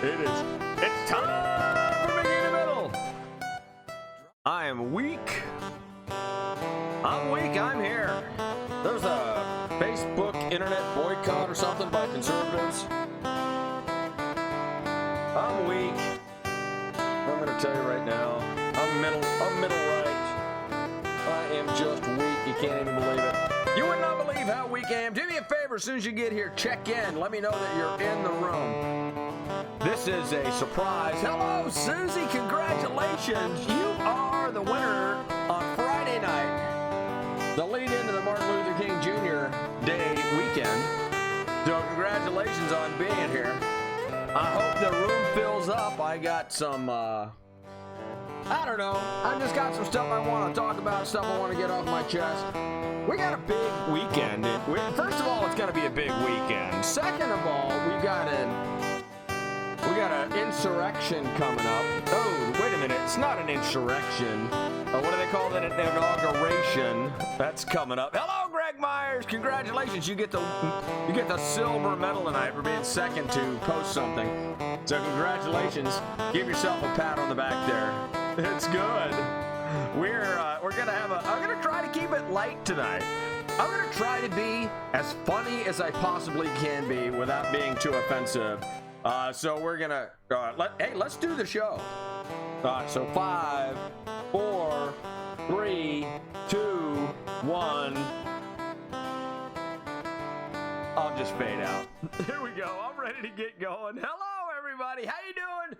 It's time for Mickey in the Middle. I am weak. I'm here. There's a Facebook internet boycott or something by conservatives. I'm weak. I'm going to tell you right now. I'm middle right. I am just weak. You can't even believe it. You would not believe how weak I am. Do me a favor, as soon as you get here, check in. Let me know that you're in the room. This is a surprise. Hello, Susie. Congratulations. You are the winner on Friday night. The lead into the Martin Luther King Jr. Day weekend. So congratulations on being here. I hope the room fills up. I got some, I don't know. I just got some stuff I want to talk about, stuff I want to get off my chest. We got a big weekend. First of all, it's going to be a big weekend. Second of all, we got an insurrection coming up. Oh, wait a minute. It's not an insurrection. What do they call it? An inauguration. That's coming up. Hello, Greg Myers. Congratulations. You get the silver medal tonight for being second to post something. So congratulations. Give yourself a pat on the back there. It's good. I'm gonna try to keep it light tonight. I'm gonna try to be as funny as I possibly can be without being too offensive. So we're gonna let's do the show. So 5, 4, 3, 2, 1. I'll just fade out. Here we go. I'm ready to get going. Hello, everybody. How you doing?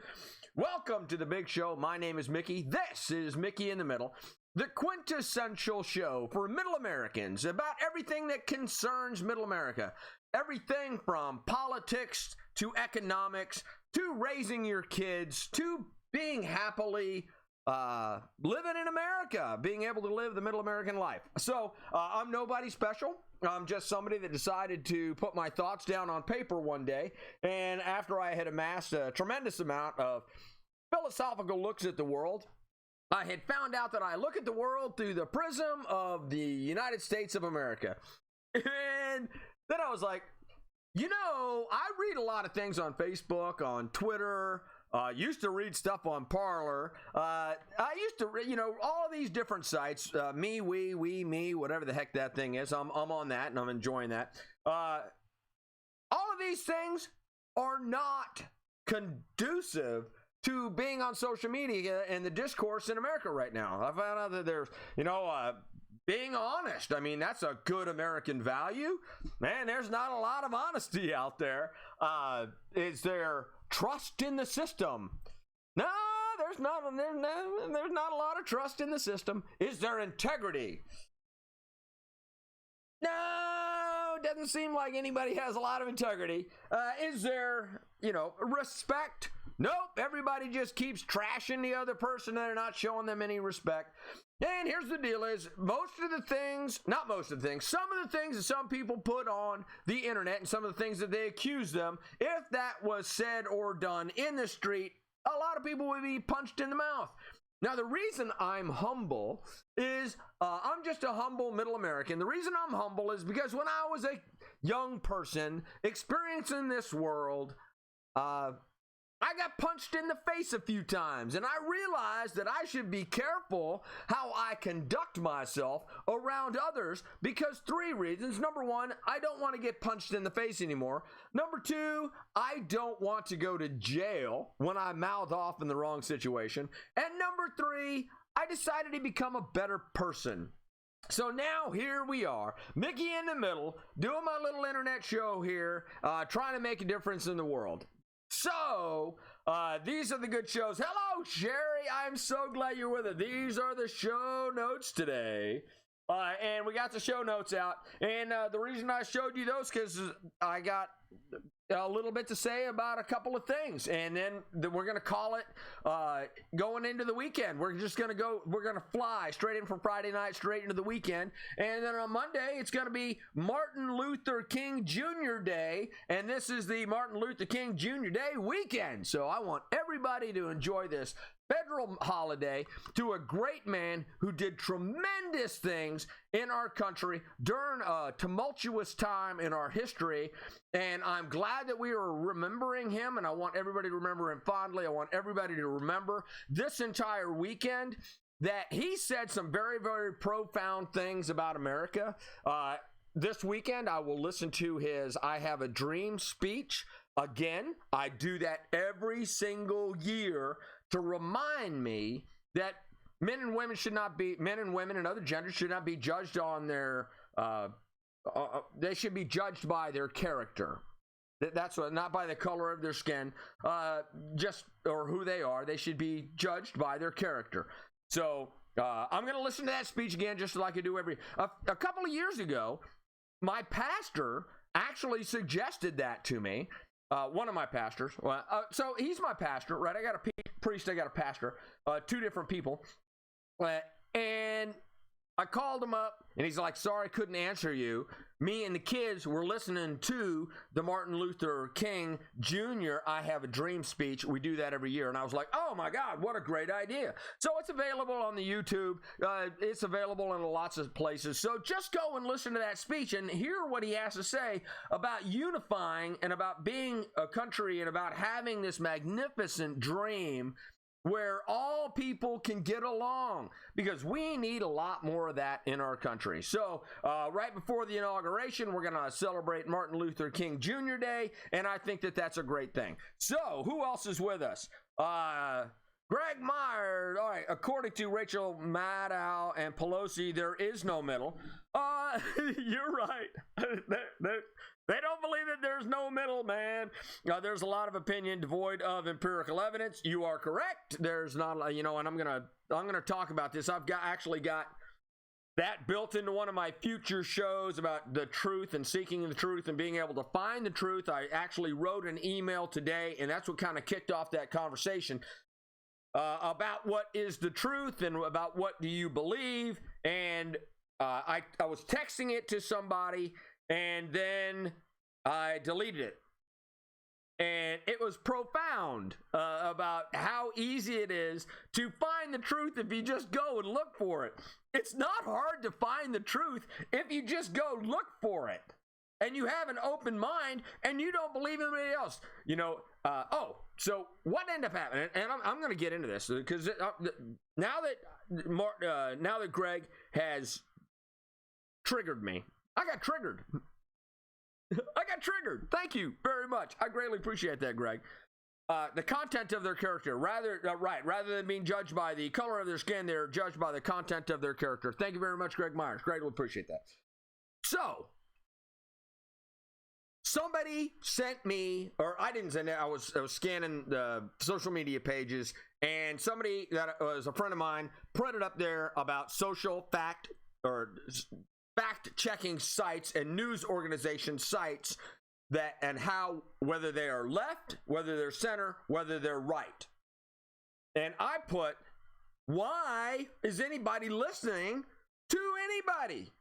Welcome to the big show. My name is Mickey. This is Mickey in the Middle, the quintessential show for Middle Americans about everything that concerns Middle America. Everything from politics to economics to raising your kids to being happily living in America, being able to live the Middle American life. So I'm nobody special. I'm just somebody that decided to put my thoughts down on paper one day. And after I had amassed a tremendous amount of philosophical looks at the world, I had found out that I look at the world through the prism of the United States of America. And then I was like, I read a lot of things on Facebook, on Twitter. Used to read stuff on Parler. I used to, all these different sites. Me, we, me, whatever the heck that thing is. I'm on that and I'm enjoying that. All of these things are not conducive to being on social media and the discourse in America right now. I found out that there's, being honest. I mean, that's a good American value. Man, there's not a lot of honesty out there. Is there trust in the system? No, there's not a lot of trust in the system. Is there integrity? No, doesn't seem like anybody has a lot of integrity. Is there, respect? Nope, everybody just keeps trashing the other person and they're not showing them any respect. And here's the deal is, some of the things that some people put on the internet and some of the things that they accuse them, if that was said or done in the street, a lot of people would be punched in the mouth. Now, the reason I'm humble is I'm just a humble middle American. The reason I'm humble is because when I was a young person experiencing this world, I got punched in the face a few times, and I realized that I should be careful how I conduct myself around others because 3 reasons. Number 1, I don't want to get punched in the face anymore. Number 2, I don't want to go to jail when I mouth off in the wrong situation. And number 3, I decided to become a better person. So now here we are, Mickey in the Middle, doing my little internet show here, trying to make a difference in the world. So, these are the good shows. Hello, Sherry. I'm so glad you're with us. These are the show notes today. And we got the show notes out. And the reason I showed you those because I got a little bit to say about a couple of things. And then we're going to call it going into the weekend. We're going to fly straight in from Friday night, straight into the weekend. And then on Monday, it's going to be Martin Luther King Jr. Day. And this is the Martin Luther King Jr. Day weekend. So I want everybody to enjoy this federal holiday to a great man who did tremendous things in our country during a tumultuous time in our history. And I'm glad that we are remembering him, and I want everybody to remember him fondly. I want everybody to remember this entire weekend that he said some very, very profound things about America. This weekend, I will listen to his I Have a Dream speech. Again, I do that every single year to remind me that men and women and other genders should not be judged on their, they should be judged by their character. That's what, not by the color of their skin, or who they are. They should be judged by their character. So I'm going to listen to that speech again, just like I do a couple of years ago. My pastor actually suggested that to me. One of my pastors. So he's my pastor, right? I got a priest, I got a pastor, two different people. And I called him up, and he's like, sorry, couldn't answer you. Me and the kids were listening to the Martin Luther King Jr. I Have a Dream speech. We do that every year. And I was like, oh my God, what a great idea. So it's available on the YouTube. It's available in lots of places. So just go and listen to that speech and hear what he has to say about unifying and about being a country and about having this magnificent dream where all people can get along, because we need a lot more of that in our country. So right before the inauguration, we're going to celebrate Martin Luther King Jr. Day, and I think that that's a great thing. So who else is with us? Greg Myers. All right, according to Rachel Maddow and Pelosi, there is no middle. You're right. They don't believe that there's no middle, man. There's a lot of opinion devoid of empirical evidence. You are correct. There's not, and I'm gonna talk about this. I've actually got that built into one of my future shows about the truth and seeking the truth and being able to find the truth. I actually wrote an email today, and that's what kind of kicked off that conversation about what is the truth and about what do you believe. And I was texting it to somebody, and then I deleted it. And it was profound about how easy it is to find the truth if you just go and look for it. It's not hard to find the truth if you just go look for it. And you have an open mind and you don't believe anybody else. So what ended up happening, and I'm going to get into this because now that Greg has triggered me, I got triggered. Thank you very much. I greatly appreciate that, Greg. The content of their character, rather than being judged by the color of their skin, they're judged by the content of their character. Thank you very much, Greg Myers. Greatly appreciate that. So, somebody sent me, or I didn't send it, I was scanning the social media pages, and somebody that was a friend of mine printed up there about social fact-checking sites and news organization sites and how, whether they are left, whether they're center, whether they're right. And I put, why is anybody listening to anybody?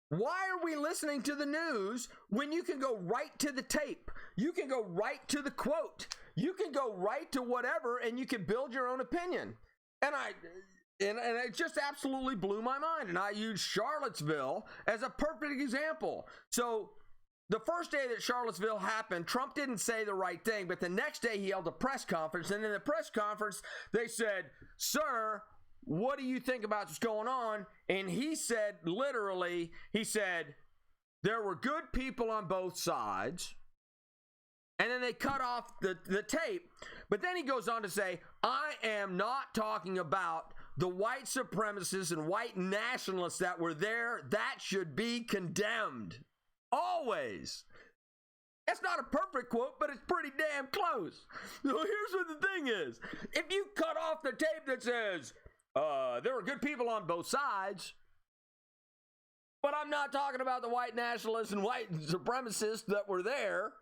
Why are we listening to the news when you can go right to the tape? You can go right to the quote. You can go right to whatever, and you can build your own opinion. And it just absolutely blew my mind. And I used Charlottesville as a perfect example. So the first day that Charlottesville happened, Trump didn't say the right thing, but the next day he held a press conference. And in the press conference, they said, sir, what do you think about what's going on? And he said, literally, there were good people on both sides. And then they cut off the tape. But then he goes on to say, I am not talking about the white supremacists and white nationalists that were there. That should be condemned. Always. That's not a perfect quote, but it's pretty damn close. So here's what the thing is. If you cut off the tape that says, there were good people on both sides, but I'm not talking about the white nationalists and white supremacists that were there,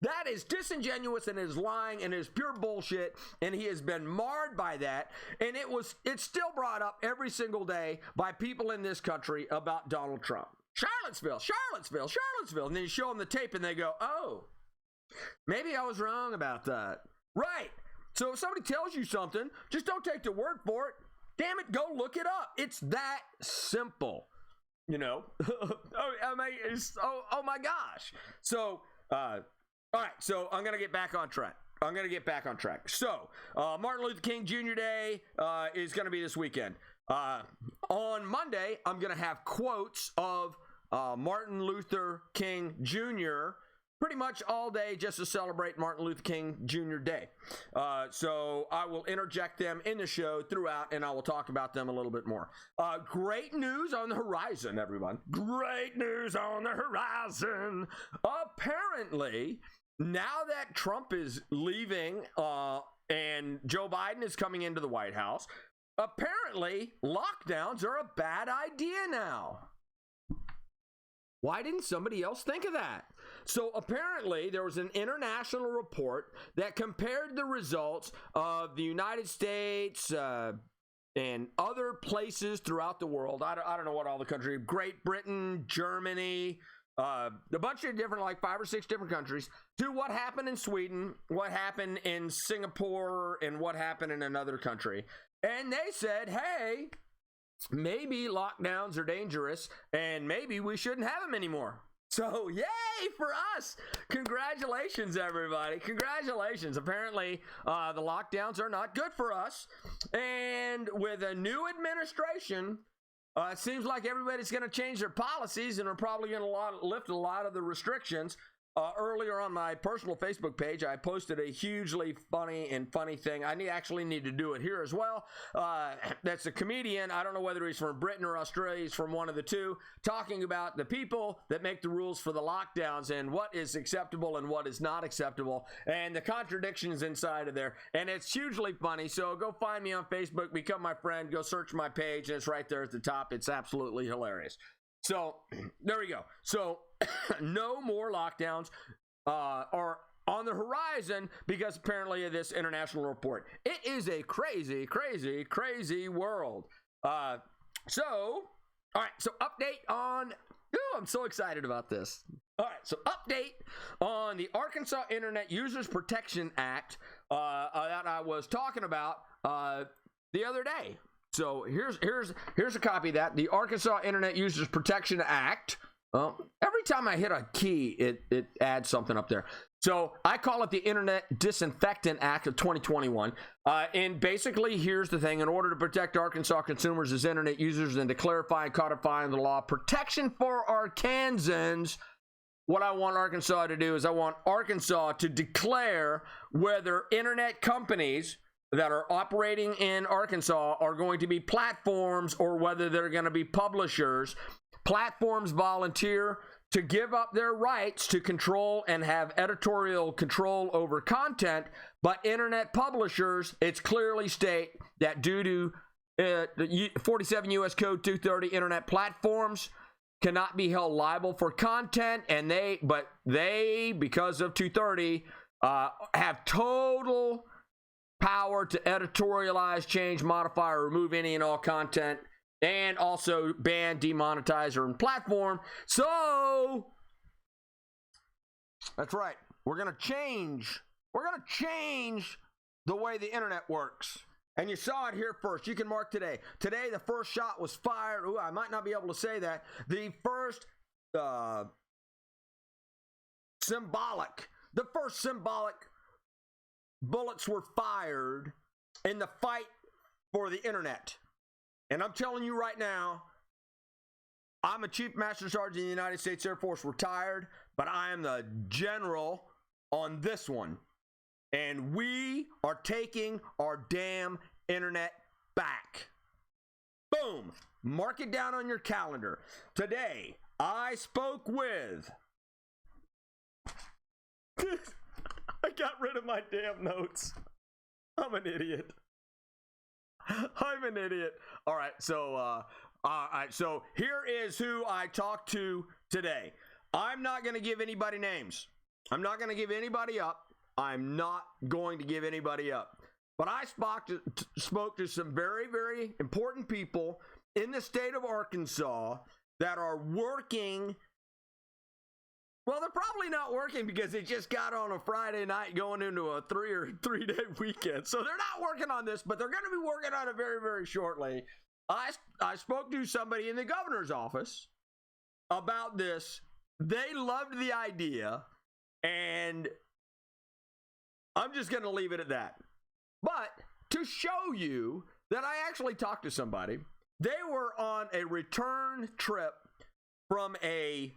that is disingenuous and is lying and is pure bullshit, and he has been marred by that. And it's still brought up every single day by people in this country about Donald Trump. Charlottesville. And then you show them the tape and they go, oh, maybe I was wrong about that. Right. So if somebody tells you something, just don't take the word for it. Damn it, go look it up. It's that simple. You know, I mean, oh my gosh. So, all right. So I'm gonna get back on track. So, Martin Luther King Jr. Day is gonna be this weekend. On Monday, I'm gonna have quotes of Martin Luther King Jr. pretty much all day just to celebrate Martin Luther King Jr. Day. So I will interject them in the show throughout, and I will talk about them a little bit more. Great news on the horizon, everyone. Great news on the horizon. Apparently, now that Trump is leaving and Joe Biden is coming into the White House, apparently lockdowns are a bad idea now. Why didn't somebody else think of that? So apparently there was an international report that compared the results of the United States and other places throughout the world. I don't know what all the countries, Great Britain, Germany, a bunch of different, like 5 or 6 different countries, to what happened in Sweden, what happened in Singapore, and what happened in another country. And they said, hey, maybe lockdowns are dangerous and maybe we shouldn't have them anymore. So yay for us. Congratulations, everybody. Congratulations. Apparently the lockdowns are not good for us, and with a new administration, it seems like everybody's going to change their policies and are probably going to lift a lot of the restrictions. Earlier on my personal Facebook page, I posted a hugely funny thing. I actually need to do it here as well. That's a comedian. I don't know whether he's from Britain or Australia. He's from one of the two, talking about the people that make the rules for the lockdowns and what is acceptable and what is not acceptable, and the contradictions inside of there. And it's hugely funny. So go find me on Facebook, become my friend, go search my page, and it's right there at the top. It's absolutely hilarious. So there we go. So no more lockdowns are on the horizon because apparently of this international report. It is a crazy, crazy, crazy world. All right. So update on, I'm so excited about this. All right. So update on the Arkansas Internet Users Protection Act that I was talking about the other day. So here's a copy of that. The Arkansas Internet Users Protection Act. Every time I hit a key, it adds something up there. So I call it the Internet Disinfectant Act of 2021. And basically, here's the thing. In order to protect Arkansas consumers as internet users and to clarify and codify in the law protection for Arkansans, what I want Arkansas to do is I want Arkansas to declare whether internet companies that are operating in Arkansas are going to be platforms or whether they're going to be publishers. Platforms volunteer to give up their rights to control and have editorial control over content, but internet publishers, it's clearly state that due to 47 U.S. Code 230, internet platforms cannot be held liable for content, and they, because of 230, have total power to editorialize, change, modify, or remove any and all content, and also ban, demonetize, or platform. So that's right. We're gonna change the way the internet works. And you saw it here first. You can mark today. Today, the first shot was fired. Ooh, I might not be able to say that. The first symbolic bullets were fired in the fight for the internet. And I'm telling you right now, I'm a Chief Master Sergeant in the United States Air Force, retired, but I am the general on this one. And we are taking our damn internet back. Boom. Mark it down on your calendar. Today, I spoke with... I got rid of my damn notes. I'm an idiot. All right, so here is who I talked to today. I'm not going to give anybody names. I'm not going to give anybody up. But I spoke to some very, very important people in the state of Arkansas that are working Well, they're probably not working because they just got on a Friday night going into a 3-day weekend. So they're not working on this, but they're going to be working on it very, very shortly. I spoke to somebody in the governor's office about this. They loved the idea, and I'm just going to leave it at that. But to show you that I actually talked to somebody, they were on a return trip from a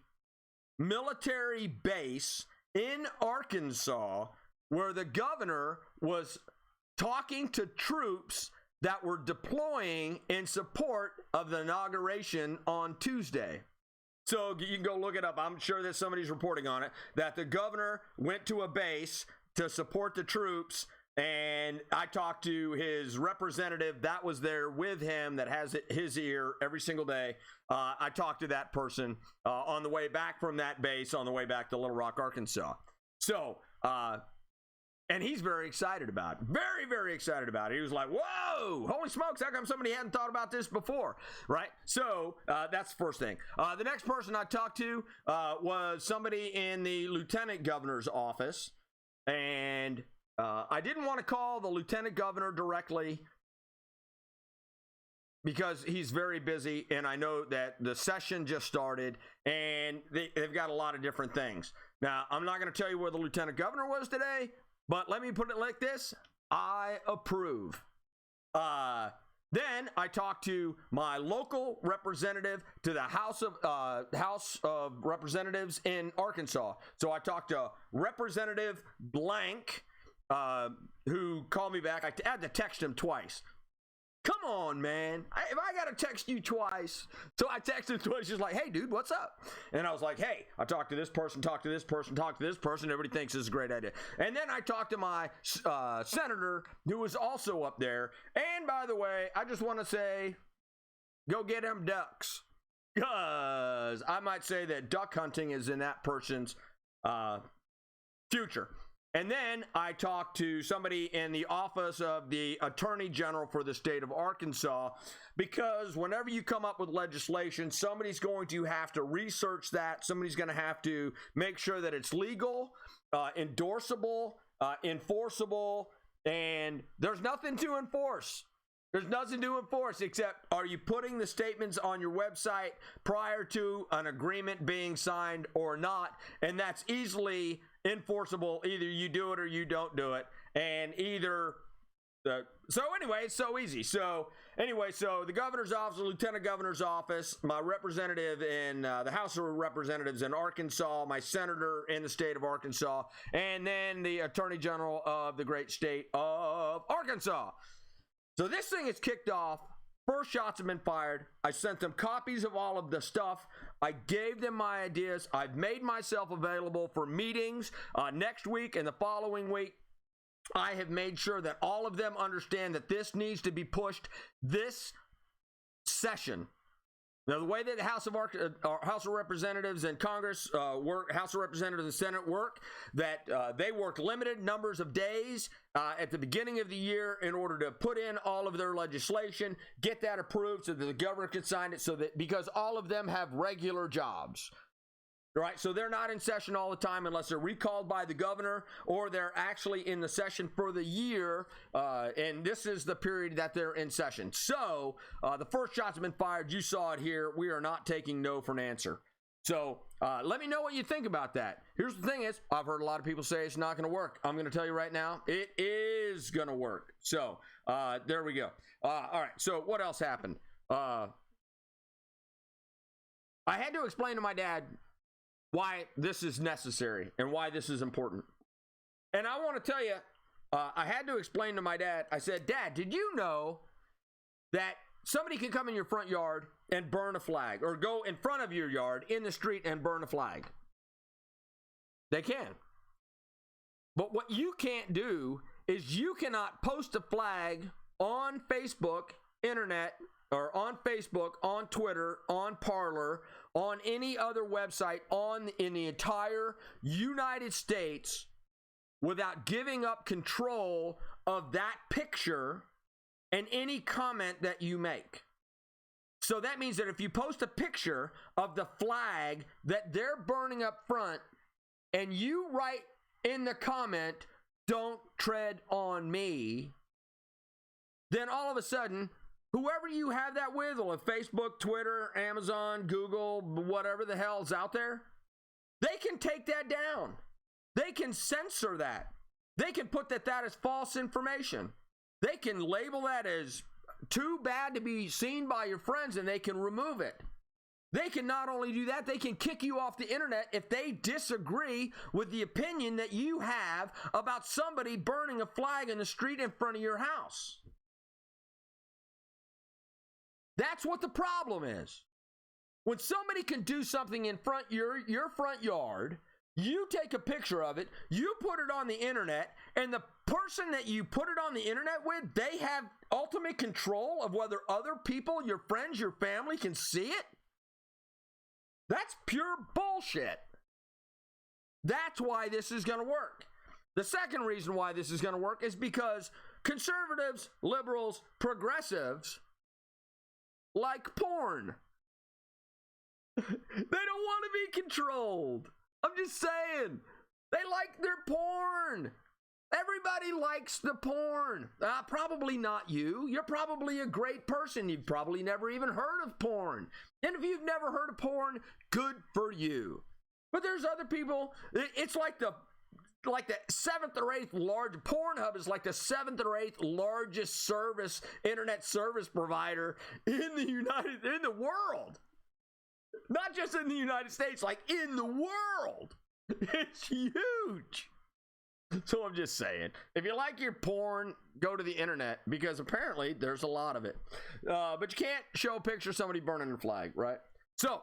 military base in Arkansas where the governor was talking to troops that were deploying in support of the inauguration on Tuesday. So you can go look it up. I'm sure that somebody's reporting on it, that the governor went to a base to support the troops, and I talked to his representative that was there with him that has his ear every single day. I talked to that person on the way back from that base on the way back to Little Rock, Arkansas. So, and he's very excited about it. Very, very excited about it. He was like, whoa, holy smokes, how come somebody hadn't thought about this before, right? So that's the first thing. The next person I talked to was somebody in the lieutenant governor's office, and I didn't want to call the lieutenant governor directly because he's very busy, and I know that the session just started, and they've got a lot of different things. Now, I'm not going to tell you where the lieutenant governor was today, but let me put it like this. I approve. Then I talked to my local representative to the House of Representatives in Arkansas. So I talked to Representative Blank, who called me back. I had to text him twice. Come on, man. If I got to text you twice. So I texted him twice. She's like, hey, dude, what's up? And I was like, hey, I talked to this person, talked to this person, talked to this person. Everybody thinks this is a great idea. And then I talked to my senator who was also up there. And by the way, I just want to say, go get them ducks. Because I might say that duck hunting is in that person's future. And then I talked to somebody in the office of the Attorney General for the state of Arkansas, because whenever you come up with legislation, somebody's going to have to research that. Somebody's going to have to make sure that it's legal, endorsable, enforceable, and there's nothing to enforce. There's nothing to enforce except, are you putting the statements on your website prior to an agreement being signed or not? And that's easily enforceable. Either you do it or you don't do it. And so anyway, it's so easy. So anyway, so the governor's office, the lieutenant governor's office, my representative in the House of Representatives in Arkansas, my senator in the state of Arkansas, and then the attorney general of the great state of Arkansas. So this thing is kicked off. First shots have been fired. I sent them copies of all of the stuff. I gave them my ideas. I've made myself available for meetings next week and the following week. I have made sure that all of them understand that this needs to be pushed this session. Now, the way that the House of Representatives and Congress work, House of Representatives and Senate work, that they work limited numbers of days at the beginning of the year in order to put in all of their legislation, get that approved so that the governor can sign it, so that because all of them have regular jobs. Right, so they're not in session all the time unless they're recalled by the governor or they're actually in the session for the year, and this is the period that they're in session. So the first shots have been fired. You saw it here. We are not taking no for an answer. So let me know what you think about that. Here's the thing is, I've heard a lot of people say it's not going to work. I'm going to tell you right now, it is going to work. So there we go. All right, so what else happened? I had to explain to my dad why this is necessary and why this is important. And I want to tell you, I had to explain to my dad, I said, Dad, did you know that somebody can come in your front yard and burn a flag, or go in front of your yard in the street and burn a flag? They can. But what you can't do is you cannot post a flag on Facebook, internet, or on Facebook, on Twitter, on Parler, on any other website in the entire United States without giving up control of that picture and any comment that you make. So that means that if you post a picture of the flag that they're burning up front and you write in the comment, "Don't tread on me," then all of a sudden, whoever you have that with, or Facebook, Twitter, Amazon, Google, whatever the hell's out there, they can take that down. They can censor that. They can put that is false information. They can label that as too bad to be seen by your friends, and they can remove it. They can not only do that, they can kick you off the internet if they disagree with the opinion that you have about somebody burning a flag in the street in front of your house. That's what the problem is. When somebody can do something in front your front yard, you take a picture of it, you put it on the internet, and the person that you put it on the internet with, they have ultimate control of whether other people, your friends, your family, can see it. That's pure bullshit. That's why this is going to work. The second reason why this is going to work is because conservatives, liberals, progressives like porn. They don't want to be controlled. I'm just saying. They like their porn. Everybody likes the porn. Probably not you. You're probably a great person. You've probably never even heard of porn. And if you've never heard of porn, good for you. But there's other people. It's like the 7th or 8th large. Pornhub is like the 7th or 8th largest internet service provider in the world. Not just in the United States, like in the world. It's huge. So I'm just saying, if you like your porn, go to the internet, because apparently there's a lot of it. But you can't show a picture of somebody burning a flag, right? So,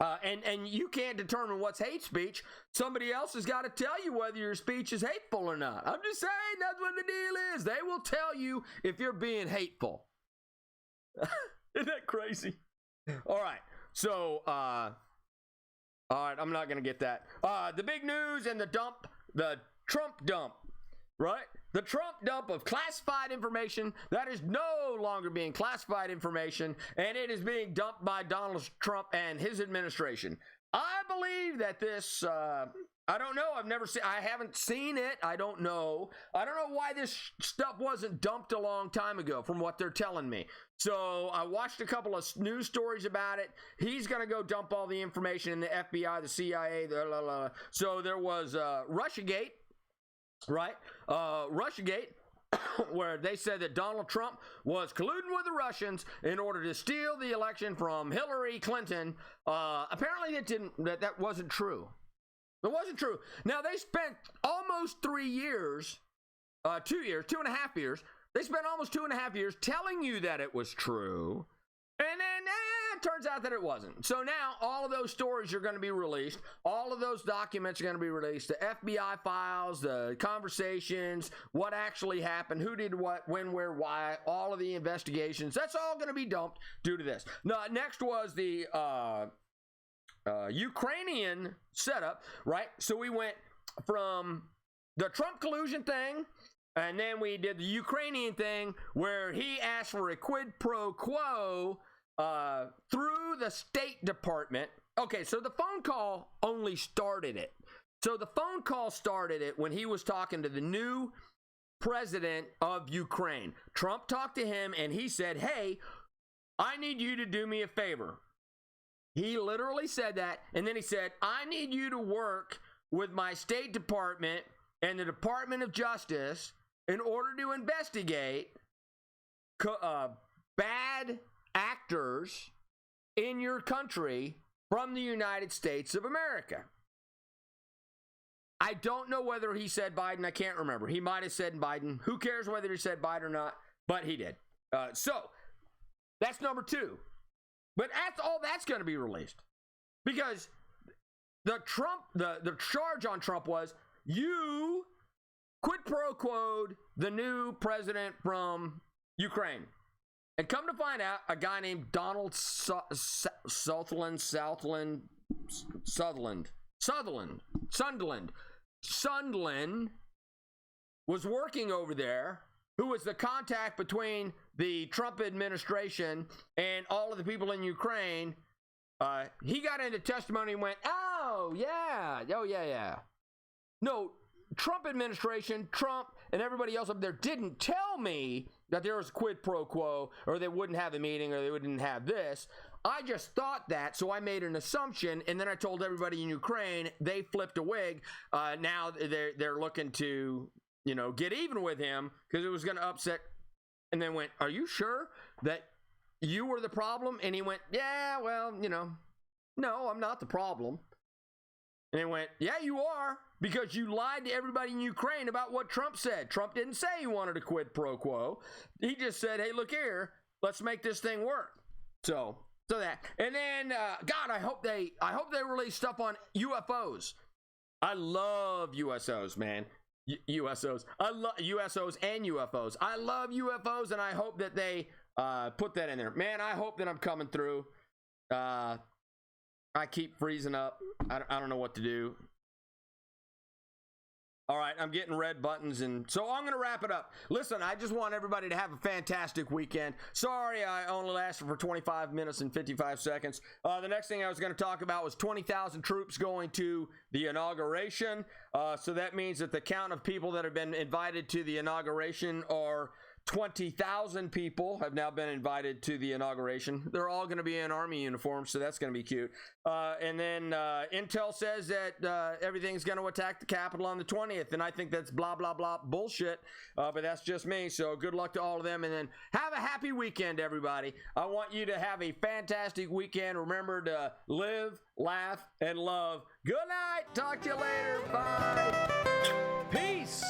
and you can't determine what's hate speech. Somebody else has got to tell you whether your speech is hateful or not. I'm just saying, that's what the deal is. They will tell you if you're being hateful. Isn't that crazy? All right. So, all right, I'm not going to get that. The big news and the Trump dump, right? The Trump dump of classified information that is no longer being classified information, and it is being dumped by Donald Trump and his administration. I believe that this, I don't know. I haven't seen it. I don't know. I don't know why this stuff wasn't dumped a long time ago from what they're telling me. So I watched a couple of news stories about it. He's going to go dump all the information in the FBI, the CIA, So there was Russiagate, right? Russiagate, where they said that Donald Trump was colluding with the Russians in order to steal the election from Hillary Clinton. Apparently that wasn't true. It wasn't true. Now, they spent almost 3 years, 2.5 years. They spent almost 2.5 years telling you that it was true. And then it turns out that it wasn't. So now all of those stories are going to be released. All of those documents are going to be released. The FBI files, the conversations, what actually happened, who did what, when, where, why, all of the investigations. That's all going to be dumped due to this. Now, next was the Ukrainian setup, right? So we went from the Trump collusion thing, and then we did the Ukrainian thing where he asked for a quid pro quo through the State Department. Okay, so the phone call only started it. So the phone call started it when he was talking to the new president of Ukraine. Trump talked to him, and he said, "Hey, I need you to do me a favor." He literally said that, and then he said, "I need you to work with my State Department and the Department of Justice in order to investigate bad actors in your country from the United States of America." I don't know whether he said Biden. I can't remember. He might have said Biden. Who cares whether he said Biden or not? But he did. So that's number two. But that's going to be released, because the charge on Trump was you quid pro quo'd the new president from Ukraine. And come to find out, a guy named Donald Sutherland was working over there, who was the contact between the Trump administration and all of the people in Ukraine. He got into testimony and went, Oh, yeah. Oh, yeah, yeah. No, Trump administration, Trump, and everybody else up there didn't tell me that there was a quid pro quo, or they wouldn't have a meeting, or they wouldn't have this. I just thought that, so I made an assumption, and then I told everybody in Ukraine. They flipped a wig. Now they're looking to, get even with him because it was going to upset. And then went, "Are you sure that you were the problem?" And he went, "Yeah, well, no, I'm not the problem." And they went, "Yeah, you are, because you lied to everybody in Ukraine about what Trump said. Trump didn't say he wanted a quid pro quo. He just said, hey, look here, let's make this thing work." So that. And then, God, I hope they release stuff on UFOs. I love USOs, man. USOs. I love USOs and UFOs. I love UFOs, and I hope that they put that in there. Man, I hope that I'm coming through. I keep freezing up. I don't know what to do. All right, I'm getting red buttons, and so I'm going to wrap it up. Listen, I just want everybody to have a fantastic weekend. Sorry I only lasted for 25 minutes and 55 seconds. The next thing I was going to talk about was 20,000 troops going to the inauguration. So that means that the count of people that have been invited to the inauguration are 20,000 people have now been invited to the inauguration. They're all going to be in army uniforms, so that's going to be cute. And then Intel says that everything's going to attack the Capitol on the 20th, and I think that's blah, blah, blah bullshit, but that's just me, so good luck to all of them, and then have a happy weekend, everybody. I want you to have a fantastic weekend. Remember to live, laugh, and love. Good night. Talk to you later. Bye. Peace.